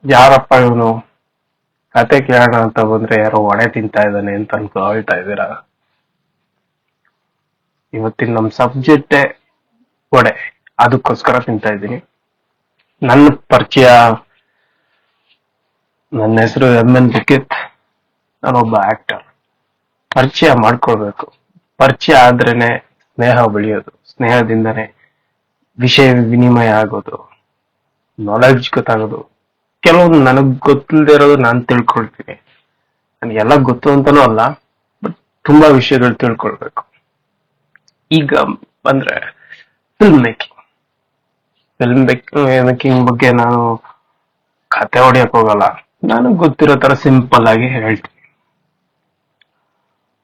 ಯಾರಪ್ಪ ಇವನು ಕತೆ ಕೇಳೋಣ ಅಂತ ಬಂದ್ರೆ ಯಾರೋ ಒಡೆ ತಿಂತಾ ಇದ್ದಾನೆ ಅಂತ ಅನ್ಕೊಳ್ತಾ ಇದ್ದೀರಾ. ಇವತ್ತಿನ ನಮ್ ಸಬ್ಜೆಕ್ಟೇ ಒಡೆ, ಅದಕ್ಕೋಸ್ಕರ ತಿಂತಾ ಇದ್ದೀನಿ. ನನ್ನ ಪರಿಚಯ, ನನ್ನ ಹೆಸರು ಎನ್ ಲಿಖಿತ್. ನಾನೊಬ್ಬ ಆಕ್ಟರ್. ಪರಿಚಯ ಮಾಡ್ಕೊಳ್ಬೇಕು. ಪರಿಚಯ ಆದ್ರೇನೆ ಸ್ನೇಹ ಬೆಳೆಯೋದು, ಸ್ನೇಹದಿಂದನೇ ವಿಷಯ ವಿನಿಮಯ ಆಗೋದು, ನಾಲೆಡ್ಜ್ ಗೊತ್ತಾಗೋದು. ಕೆಲವೊಂದು ನನಗ್ ಗೊತ್ತಿಲ್ಲದೆ ಇರೋದು ನಾನು ತಿಳ್ಕೊಳ್ತೀನಿ. ನನಗೆಲ್ಲ ಗೊತ್ತು ಅಂತಾನೂ ಅಲ್ಲ, ಬಟ್ ತುಂಬಾ ವಿಷಯಗಳು ತಿಳ್ಕೊಳ್ಬೇಕು. ಈಗ ಬಂದ್ರೆ ಫಿಲ್ಮ್ ಮೇಕಿಂಗ್. ಫಿಲ್ಮ್ ಮೇಕಿಂಗ್ ಬಗ್ಗೆ ನಾನು ಕತೆ ಹೊಡಿಯಕ್ ಹೋಗಲ್ಲ. ನನಗ್ ಗೊತ್ತಿರೋ ತರ ಸಿಂಪಲ್ ಆಗಿ ಹೇಳ್ತೀನಿ.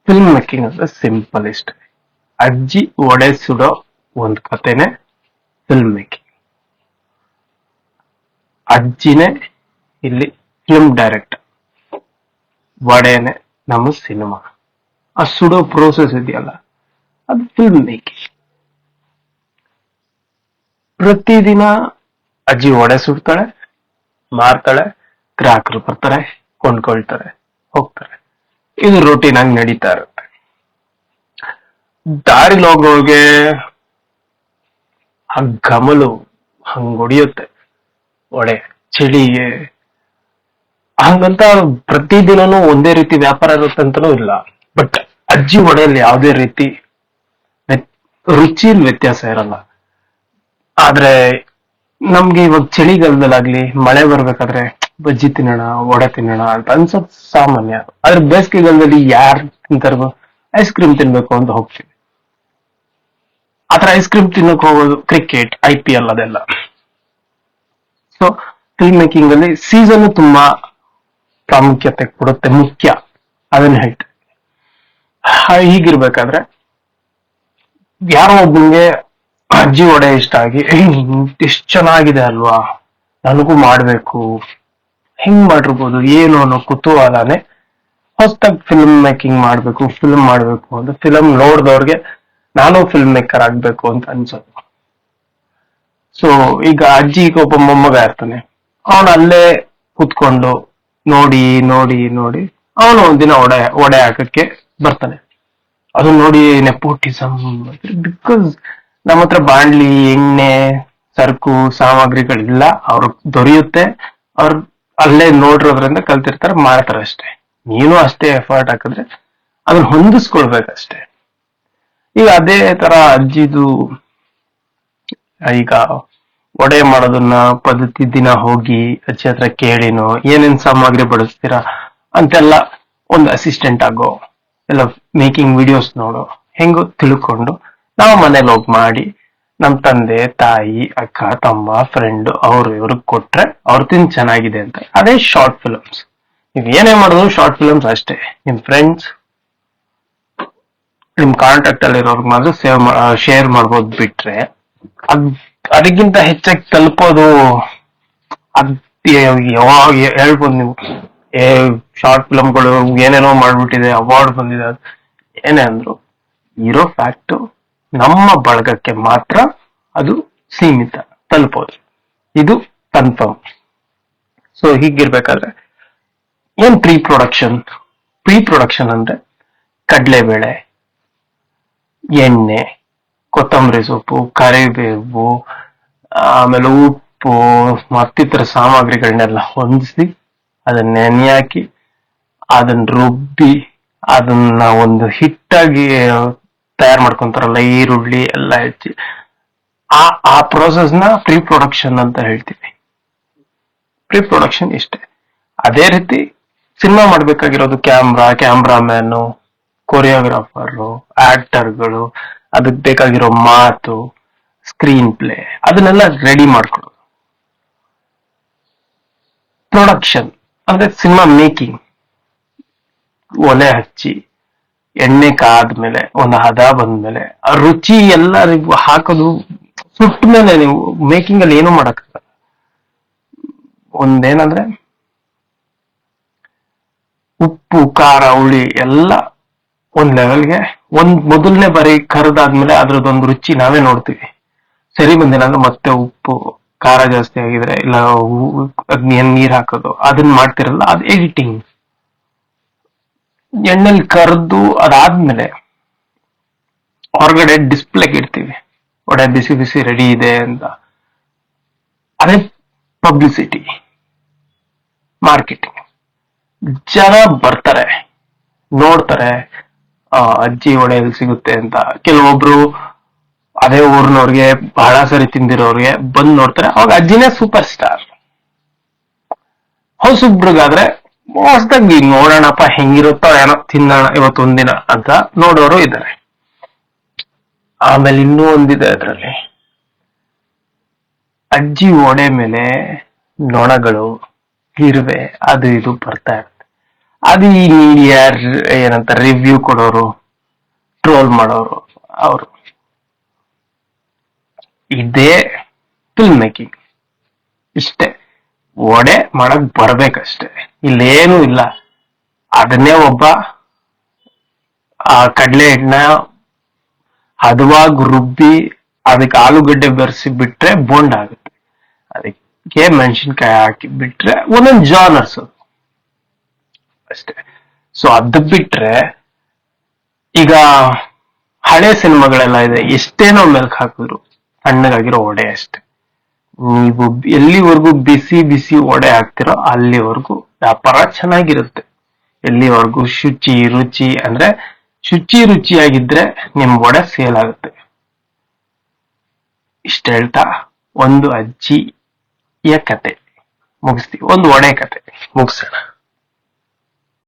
ಫಿಲ್ಮ್ ಮೇಕಿಂಗ್ ಅಂದ್ರೆ ಸಿಂಪಲ್ ಇಷ್ಟೇ. ಅಜ್ಜಿ ಒಡೆ ಸುಡೋ ಒಂದ್ ಕತೆನೆ ಫಿಲ್ಮ್ ಮೇಕಿಂಗ್. ಅಜ್ಜಿನೇ ಇಲ್ಲಿ ಫಿಲ್ಮ್ ಡೈರೆಕ್ಟರ್, ವಡೆನೆ ನಮ್ಮ ಸಿನಿಮಾ. ಆ ಸುಡೋ ಪ್ರೋಸೆಸ್ ಇದೆಯಲ್ಲ, ಅದು ಫಿಲ್ಮ್ ಮೇಕಿಂಗ್. ಪ್ರತಿದಿನ ಅಜ್ಜಿ ವಡೆ ಸುಡ್ತಾಳೆ, ಮಾರ್ತಾಳೆ, ಗ್ರಾಹಕರು ಬರ್ತಾರೆ, ಕೊಂಡ್ಕೊಳ್ತಾರೆ, ಹೋಗ್ತಾರೆ. ಇದು ರೂಟೀನ್ ಆಗಿ ನಡೀತಾ ಇರುತ್ತೆ. ದಾರಿಲಿ ಹೋಗೋಗೆ ಆ ಗಮಲು ಹಂಗ್ ಹೊಡಿಯುತ್ತೆ ಒಡೆ, ಚಳಿಗೆ. ಹಂಗಂತ ಪ್ರತಿದಿನನೂ ಒಂದೇ ರೀತಿ ವ್ಯಾಪಾರ ಇರುತ್ತೆ ಅಂತಾನೂ ಇಲ್ಲ. ಬಟ್ ಅಜ್ಜಿ ಒಡೆಯಲ್ಲಿ ಯಾವುದೇ ರೀತಿ ರುಚಿಯಲ್ಲಿ ವ್ಯತ್ಯಾಸ ಇರಲ್ಲ. ಆದ್ರೆ ನಮ್ಗೆ ಇವಾಗ ಚಳಿಗಾಲದಲ್ಲಾಗ್ಲಿ, ಮಳೆ ಬರ್ಬೇಕಾದ್ರೆ ಬಜ್ಜಿ ತಿನ್ನೋಣ, ವಡೆ ತಿನ್ನೋಣ ಅಂತ ಅನ್ಸೋದ್ ಸಾಮಾನ್ಯ. ಆದ್ರೆ ಬೇಸಿಗೆಗಾಲದಲ್ಲಿ ಯಾರು ತಿಂತಾರೋ ಐಸ್ ಕ್ರೀಮ್ ತಿನ್ಬೇಕು ಅಂತ ಹೋಗ್ತೀವಿ. ಆತರ ಐಸ್ ಕ್ರೀಮ್ ತಿನ್ನಕ್ ಹೋಗೋದು ಕ್ರಿಕೆಟ್, IPL ಅದೆಲ್ಲ. ಸೊ ಫಿಲ್ಮ್ ಮೇಕಿಂಗ್ ಅಲ್ಲಿ ಸೀಸನ್ ತುಂಬಾ ಪ್ರಾಮುಖ್ಯತೆ ಕೊಡುತ್ತೆ, ಮುಖ್ಯ. ಅದನ್ನ ಹೇಳ್ತೀನಿ. ಹೀಗಿರ್ಬೇಕಾದ್ರೆ ಯಾರೋ ಒಬ್ಬನಿಗೆ ಅಜ್ಜಿ ವಡೆ ಇಷ್ಟ ಆಗಿ, ಇಷ್ಟ ಚೆನ್ನಾಗಿದೆ ಅಲ್ವಾ, ನನಗೂ ಮಾಡ್ಬೇಕು, ಹಿಂಗ್ ಮಾಡಿರ್ಬೋದು ಏನು ಅನ್ನೋ ಕುತೂಹಲನೆ ಹೊಸದಾಗಿ ಫಿಲ್ಮ್ ಮೇಕಿಂಗ್ ಮಾಡ್ಬೇಕು, ಫಿಲ್ಮ್ ಮಾಡ್ಬೇಕು ಅಂತ ಫಿಲ್ಮ್ ನೋಡ್ದವ್ರಿಗೆ ನಾನು ಫಿಲ್ಮ್ ಮೇಕರ್ ಆಗ್ಬೇಕು ಅಂತ ಅನ್ಸೋದು. ಸೊ ಈಗ ಅಜ್ಜಿಗೆ ಒಬ್ಬ ಮೊಮ್ಮಗ ಇರ್ತಾನೆ. ಅವನು ಅಲ್ಲೇ ಕುತ್ಕೊಂಡು ನೋಡಿ ನೋಡಿ ನೋಡಿ ಅವನು ಒಂದಿನ ಒಡೆ ಹಾಕಕ್ಕೆ ಬರ್ತಾನೆ. ಅದು ನೋಡಿ ನೆಪೋಟಿಸಮ್. ಬಿಕಾಸ್ ನಮ್ಮ ಹತ್ರ ಬಾಣ್ಲಿ, ಎಣ್ಣೆ, ಸರಕು, ಸಾಮಗ್ರಿಗಳಿಲ್ಲ. ಅವ್ರಿಗೆ ದೊರೆಯುತ್ತೆ, ಅವ್ರು ಅಲ್ಲೇ ನೋಡಿರೋದ್ರಿಂದ ಕಲ್ತಿರ್ತಾರೆ, ಮಾಡ್ತಾರೆ ಅಷ್ಟೇ. ನೀನು ಅಷ್ಟೇ ಎಫರ್ಟ್ ಹಾಕಿದ್ರೆ ಅದನ್ನ ಹೊಂದಿಸ್ಕೊಳ್ಬೇಕಷ್ಟೇ. ಈಗ ಅದೇ ತರ ಅಜ್ಜಿದು ಈಗ ವಡೆ ಮಾಡೋದನ್ನ ಪದ್ಧತಿ ದಿನ ಹೋಗಿ ಅಜ್ಜಿ ಹತ್ರ ಕೇಳಿನೋ, ಏನೇನ್ ಸಾಮಗ್ರಿ ಬಳಸ್ತೀರಾ ಅಂತೆಲ್ಲ ಒಂದು ಅಸಿಸ್ಟೆಂಟ್ ಆಗೋ, ಎಲ್ಲ ಮೇಕಿಂಗ್ ವಿಡಿಯೋಸ್ ನೋಡೋ, ಹೆಂಗೋ ತಿಳ್ಕೊಂಡು ನಾವು ಮನೇಲಿ ಹೋಗಿ ಮಾಡಿ ನಮ್ ತಂದೆ, ತಾಯಿ, ಅಕ್ಕ, ತಮ್ಮ, ಫ್ರೆಂಡ್ ಅವ್ರು ಇವ್ರಿಗೆ ಕೊಟ್ರೆ ಅವ್ರು ತಿಂದು ಚೆನ್ನಾಗಿದೆ ಅಂತ. ಅದೇ ಶಾರ್ಟ್ ಫಿಲ್ಮ್ಸ್. ನೀವ್ ಏನೇ ಮಾಡಿದ್ರು ಶಾರ್ಟ್ ಫಿಲ್ಮ್ಸ್ ಅಷ್ಟೇ. ನಿಮ್ ಫ್ರೆಂಡ್ಸ್, ನಿಮ್ ಕಾಂಟ್ಯಾಕ್ಟ್ ಅಲ್ಲಿ ಇರೋರ್ಗೆ ಮಾತ್ರ ಶೇರ್ ಮಾಡ್ಬೋದು. ಬಿಟ್ರೆ ಅದಕ್ಕಿಂತ ಹೆಚ್ಚಾಗಿ ತಲುಪೋದು ಅದ್ ಯಾವಾಗ ಹೇಳ್ಬೋದು ನೀವು. ಶಾರ್ಟ್ ಫಿಲ್ಮ್ಗಳು ಏನೇನೋ ಮಾಡ್ಬಿಟ್ಟಿದೆ, ಅವಾರ್ಡ್ ಬಂದಿದೆ, ಏನೇ ಅಂದ್ರು ಇರೋ ಫ್ಯಾಕ್ಟ್ ನಮ್ಮ ಬಳಗಕ್ಕೆ ಮಾತ್ರ ಅದು ಸೀಮಿತ, ತಲುಪೋದು. ಇದು ಕನ್ಫರ್ಮ್. ಸೊ ಹೀಗಿರ್ಬೇಕಾದ್ರೆ ಏನ್ ಪ್ರೀ ಪ್ರೊಡಕ್ಷನ್ ಅಂದ್ರೆ ಕಡಲೆಬೇಳೆ, ಎಣ್ಣೆ, ಕೊತ್ತಂಬರಿ ಸೊಪ್ಪು, ಕರಿಬೇವು, ಆಮೇಲೆ ಉಪ್ಪು, ಮತ್ತಿತರ ಸಾಮಗ್ರಿಗಳನ್ನೆಲ್ಲ ಹೊಂದಿಸಿ ಅದನ್ನ ನೆನೆ ಹಾಕಿ ಅದನ್ನ ರುಬ್ಬಿ ಅದನ್ನ ಒಂದು ಹಿಟ್ಟಾಗಿ ತಯಾರು ಮಾಡ್ಕೊಂತಾರಲ್ಲ, ಈರುಳ್ಳಿ ಎಲ್ಲ ಹೆಚ್ಚಿ, ಆ ಪ್ರೋಸೆಸ್ ನ ಪ್ರೀ ಪ್ರೊಡಕ್ಷನ್ ಅಂತ ಹೇಳ್ತೀವಿ. ಪ್ರೀ ಪ್ರೊಡಕ್ಷನ್ ಇಷ್ಟೇ. ಅದೇ ರೀತಿ ಸಿನಿಮಾ ಮಾಡ್ಬೇಕಾಗಿರೋದು ಕ್ಯಾಮ್ರಾಮ್ಯಾನು, ಕೊರಿಯೋಗ್ರಾಫರು, ಆಕ್ಟರ್ಗಳು, ಅದಕ್ಕೆ ಬೇಕಾಗಿರೋ ಮಾತು, ಸ್ಕ್ರೀನ್ ಪ್ಲೇ, ಅದನ್ನೆಲ್ಲ ರೆಡಿ ಮಾಡ್ಕೊಳ್ಳೋದು. ಪ್ರೊಡಕ್ಷನ್ ಅಂದ್ರೆ ಸಿನಿಮಾ ಮೇಕಿಂಗ್. ಒಲೆ ಹಚ್ಚಿ ಎಣ್ಣೆ ಕಾದ್ಮೇಲೆ ಒಂದು ಹದ ಬಂದ್ಮೇಲೆ ಆ ರುಚಿ ಎಲ್ಲ ಹಾಕೋದು. ಸುಟ್ಟ ಮೇಲೆ ನೀವು ಮೇಕಿಂಗ್ ಅಲ್ಲಿ ಏನು ಮಾಡಕ್ಕಾಗಲ್ಲ. ಒಂದೇನಂದ್ರೆ ಉಪ್ಪು, ಖಾರ, ಹುಳಿ ಎಲ್ಲ ಒಂದ್ ಲೆವೆಲ್ಗೆ ಮೊದಲನೇ ಬಾರಿ ಕರೆದಾದ್ಮೇಲೆ ಅದ್ರದ್ದೊಂದು ರುಚಿ ನಾವೇ ನೋಡ್ತೀವಿ. ಸರಿ ಬಂದಿಲ್ಲ ಅಂದ್ರೆ ಮತ್ತೆ ಉಪ್ಪು ಖಾರ ಜಾಸ್ತಿ ಆಗಿದ್ರೆ ಇಲ್ಲ ನೀರ್ ಹಾಕೋದು ಅದನ್ನ ಮಾಡ್ತಿರಲ್ಲ, ಅದು ಎಡಿಟಿಂಗ್. ಎಣ್ಣೆಲಿ ಕರೆದು ಅದಾದ್ಮೇಲೆ ಹೊರಗಡೆ ಡಿಸ್ಪ್ಲೇಗೆ ಇಡ್ತೀವಿ, ಒಡೆ ಬಿಸಿ ಬಿಸಿ ರೆಡಿ ಇದೆ ಅಂತ. ಅದೇ ಪಬ್ಲಿಸಿಟಿ, ಮಾರ್ಕೆಟಿಂಗ್. ಜನ ಬರ್ತಾರೆ, ನೋಡ್ತಾರೆ, ಅಜ್ಜಿ ವಡೆ ಎಲ್ಲಿ ಸಿಗುತ್ತೆ ಅಂತ. ಕೆಲವೊಬ್ರು ಅದೇ ಊರಿನವ್ರಿಗೆ ಬಹಳ ಸರಿ ತಿಂದಿರೋರಿಗೆ ಬಂದ್ ನೋಡ್ತಾರೆ, ಅವಾಗ ಅಜ್ಜಿನೇ ಸೂಪರ್ ಸ್ಟಾರ್. ಹೊಸಬ್ರಿಗಾದ್ರೆ ಹೊಸದಾಗಿ ನೋಡೋಣಪ್ಪ ಹೆಂಗಿರುತ್ತೋ ಏನೋ, ತಿನ್ನೋಣ ಇವತ್ತೊಂದಿನ ಅಂತ ನೋಡೋರು ಇದ್ದಾರೆ. ಆಮೇಲೆ ಇನ್ನೂ ಒಂದಿದೆ ಅದ್ರಲ್ಲಿ, ಅಜ್ಜಿ ವಡೆ ಮೇಲೆ ನೊಣಗಳು, ಇರುವೆ, ಅದು ಇದು ಬರ್ತಾ ಇರುತ್ತೆ. ಅದು ಈ ಮೀಡಿಯಾ ಏನಂತ ರಿವ್ಯೂ ಕೊಡೋರು, ಟ್ರೋಲ್ ಮಾಡೋರು, ಅವರು. ಇದೇ ಫಿಲ್ಮ್ ಮೇಕಿಂಗ್. ಇಷ್ಟೇ, ವಡೆ ಮಾಡಕ್ ಬರ್ಬೇಕಷ್ಟೆ, ಇಲ್ಲೇನು ಇಲ್ಲ. ಅದನ್ನೇ ಒಬ್ಬ ಆ ಕಡಲೆ ಹಿಟ್ಟನ್ನ ಹದವಾಗಿ ರುಬ್ಬಿ ಅದಕ್ಕೆ ಆಲೂಗಡ್ಡೆ ಬೆರೆಸಿ ಬಿಟ್ರೆ ಬೋಂಡ ಆಗುತ್ತೆ. ಅದಕ್ಕೆ ಮೆಣಸಿನ್ಕಾಯಿ ಹಾಕಿ ಬಿಟ್ರೆ ಒಂದೊಂದು ಜಾನರ್ಸ್ ಅಷ್ಟೇ. ಸೊ ಅದು ಬಿಟ್ರೆ ಈಗ ಹಳೆ ಸಿನಿಮಾಗಳೆಲ್ಲ ಇದೆ, ಎಷ್ಟೇನೋ ಮೆಲ್ಕ್ ಹಾಕಿದ್ರು ತಣ್ಣಗಾಗಿರೋ ವಡೆ ಅಷ್ಟೆ. ನೀವು ಎಲ್ಲಿವರೆಗೂ ಬಿಸಿ ಬಿಸಿ ವಡೆ ಹಾಕ್ತಿರೋ ಅಲ್ಲಿವರೆಗೂ ವ್ಯಾಪಾರ ಚೆನ್ನಾಗಿರುತ್ತೆ. ಎಲ್ಲಿವರೆಗೂ ಶುಚಿ ರುಚಿ ಅಂದ್ರೆ ಶುಚಿ ರುಚಿಯಾಗಿದ್ರೆ ನಿಮ್ ವಡೆ ಸೇಲ್ ಆಗುತ್ತೆ. ಇಷ್ಟ ಹೇಳ್ತಾ ಒಂದು ಅಜ್ಜಿಯ ಕತೆ ಮುಗಿಸ್ತೀವಿ, ಒಂದು ವಡೆ ಕತೆ ಮುಗಿಸೋಣ.